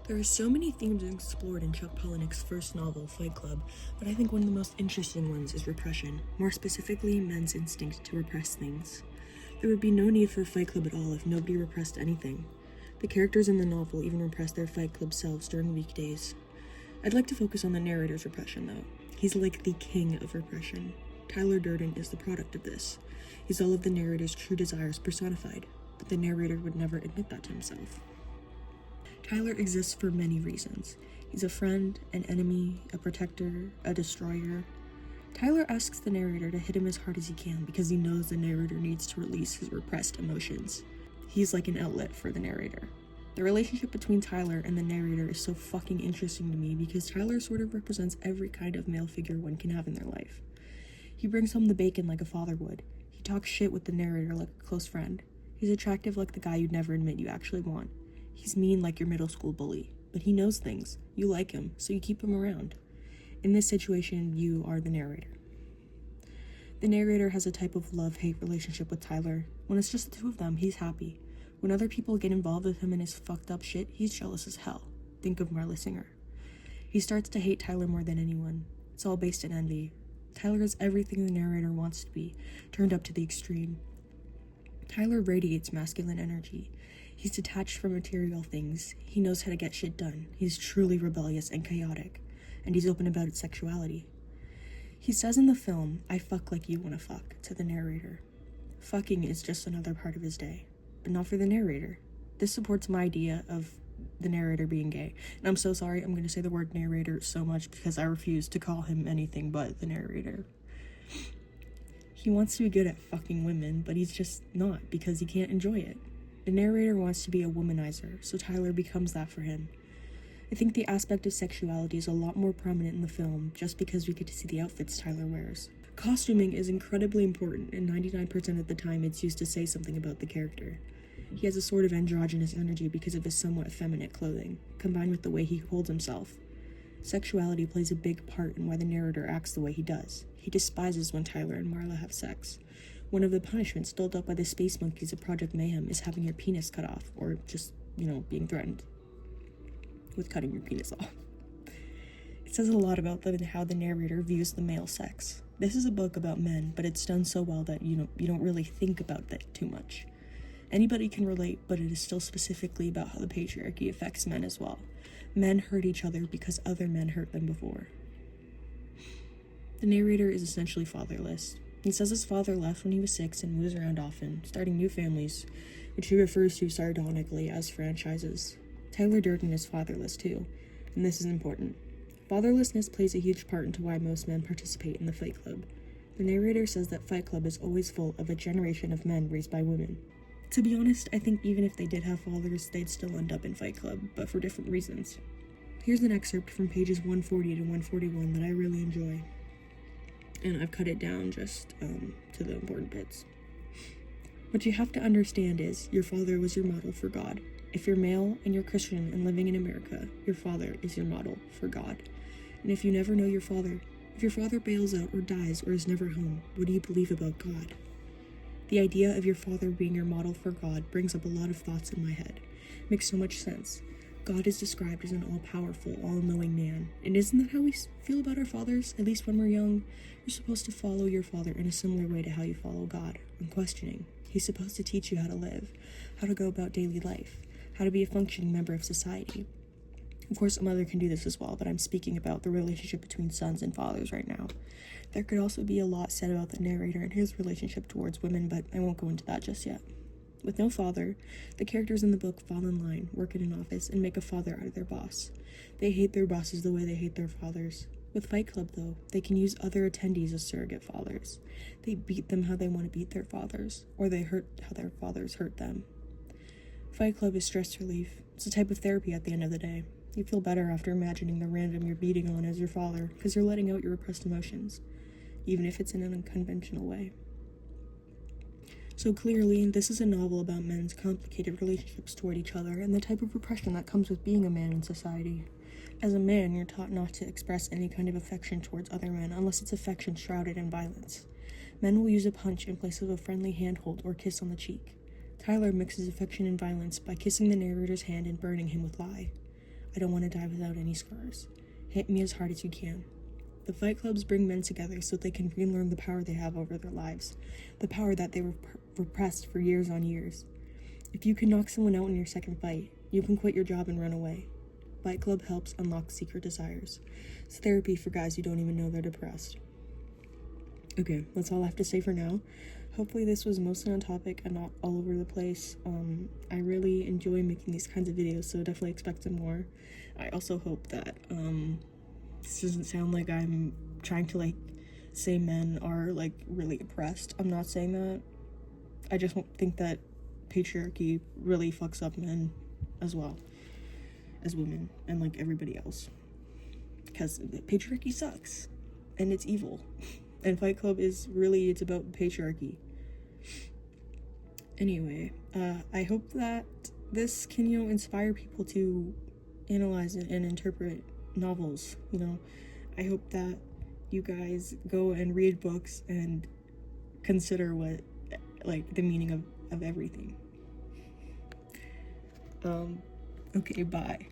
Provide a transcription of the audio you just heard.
There are so many themes explored in Chuck Palahniuk's first novel, Fight Club, but I think one of the most interesting ones is repression, more specifically, men's instinct to repress things. There would be no need for Fight Club at all if nobody repressed anything. The characters in the novel even repress their Fight Club selves during weekdays. I'd like to focus on the narrator's repression, though. He's like the king of repression. Tyler Durden is the product of this. He's all of the narrator's true desires personified, but the narrator would never admit that to himself. Tyler exists for many reasons. He's a friend, an enemy, a protector, a destroyer. Tyler asks the narrator to hit him as hard as he can because he knows the narrator needs to release his repressed emotions. He's like an outlet for the narrator. The relationship between Tyler and the narrator is so fucking interesting to me because Tyler sort of represents every kind of male figure one can have in their life. He brings home the bacon like a father would. He talks shit with the narrator like a close friend. He's attractive like the guy you'd never admit you actually want. He's mean like your middle school bully, but he knows things. You like him, so you keep him around. In this situation, you are the narrator. The narrator has a type of love-hate relationship with Tyler. When it's just the two of them, he's happy. When other people get involved with him in his fucked up shit, he's jealous as hell. Think of Marla Singer. He starts to hate Tyler more than anyone. It's all based in envy. Tyler is everything the narrator wants to be, turned up to the extreme. Tyler radiates masculine energy. He's detached from material things. He knows how to get shit done. He's truly rebellious and chaotic, and he's open about his sexuality. He says in the film, "I fuck like you wanna fuck," to the narrator. Fucking is just another part of his day, but not for the narrator. This supports my idea of the narrator being gay. And I'm so sorry, I'm gonna say the word narrator so much because I refuse to call him anything but the narrator. He wants to be good at fucking women, but he's just not because he can't enjoy it. The narrator wants to be a womanizer, so Tyler becomes that for him. I think the aspect of sexuality is a lot more prominent in the film just because we get to see the outfits Tyler wears. Costuming is incredibly important, and 99% of the time it's used to say something about the character. He has a sort of androgynous energy because of his somewhat effeminate clothing, combined with the way he holds himself. Sexuality plays a big part in why the narrator acts the way he does. He despises when Tyler and Marla have sex. One of the punishments doled out by the space monkeys of Project Mayhem is having your penis cut off, or just, being threatened with cutting your penis off. It says a lot about how the narrator views the male sex. This is a book about men, but it's done so well that you don't really think about that too much. Anybody can relate, but it is still specifically about how the patriarchy affects men as well. Men hurt each other because other men hurt them before. The narrator is essentially fatherless. He says his father left when he was 6 and moves around often, starting new families, which he refers to sardonically as franchises. Tyler Durden is fatherless too, and this is important. Fatherlessness plays a huge part into why most men participate in the Fight Club. The narrator says that Fight Club is always full of a generation of men raised by women. To be honest, I think even if they did have fathers, they'd still end up in Fight Club, but for different reasons. Here's an excerpt from pages 140 to 141 that I really enjoy. And I've cut it down just to the important bits. What you have to understand is, your father was your model for God. If you're male and you're Christian and living in America, your father is your model for God. And if you never know your father, if your father bails out or dies or is never home, what do you believe about God? The idea of your father being your model for God brings up a lot of thoughts in my head. It makes so much sense. God is described as an all-powerful, all-knowing man. And isn't that how we feel about our fathers? At least when we're young, you're supposed to follow your father in a similar way to how you follow God, unquestioning. He's supposed to teach you how to live, how to go about daily life, how to be a functioning member of society. Of course, a mother can do this as well, but I'm speaking about the relationship between sons and fathers right now. There could also be a lot said about the narrator and his relationship towards women, but I won't go into that just yet. With no father, the characters in the book fall in line, work in an office, and make a father out of their boss. They hate their bosses the way they hate their fathers. With Fight Club, though, they can use other attendees as surrogate fathers. They beat them how they want to beat their fathers, or they hurt how their fathers hurt them. Fight Club is stress relief. It's a type of therapy at the end of the day. You feel better after imagining the random you're beating on as your father, because you're letting out your repressed emotions, even if it's in an unconventional way. So clearly, this is a novel about men's complicated relationships toward each other and the type of repression that comes with being a man in society. As a man, you're taught not to express any kind of affection towards other men unless it's affection shrouded in violence. Men will use a punch in place of a friendly handhold or kiss on the cheek. Tyler mixes affection and violence by kissing the narrator's hand and burning him with lye. I don't want to die without any scars. Hit me as hard as you can. The fight clubs bring men together so they can relearn the power they have over their lives, the power that they were repressed for years on years. If you can knock someone out in your second fight, you can quit your job and run away. Fight Club helps unlock secret desires. It's therapy for guys who don't even know they're depressed. Okay, that's all I have to say for now. Hopefully this was mostly on topic and not all over the place. I really enjoy making these kinds of videos, so definitely expect some more. I also hope that this doesn't sound like I'm trying to like say men are like really oppressed. I'm not saying that. I just think that patriarchy really fucks up men as well as women and like everybody else, because patriarchy sucks and it's evil. And Fight Club is really, it's about patriarchy. Anyway, I hope that this can, inspire people to analyze and interpret novels, I hope that you guys go and read books and consider what, like, the meaning of everything. Okay, bye.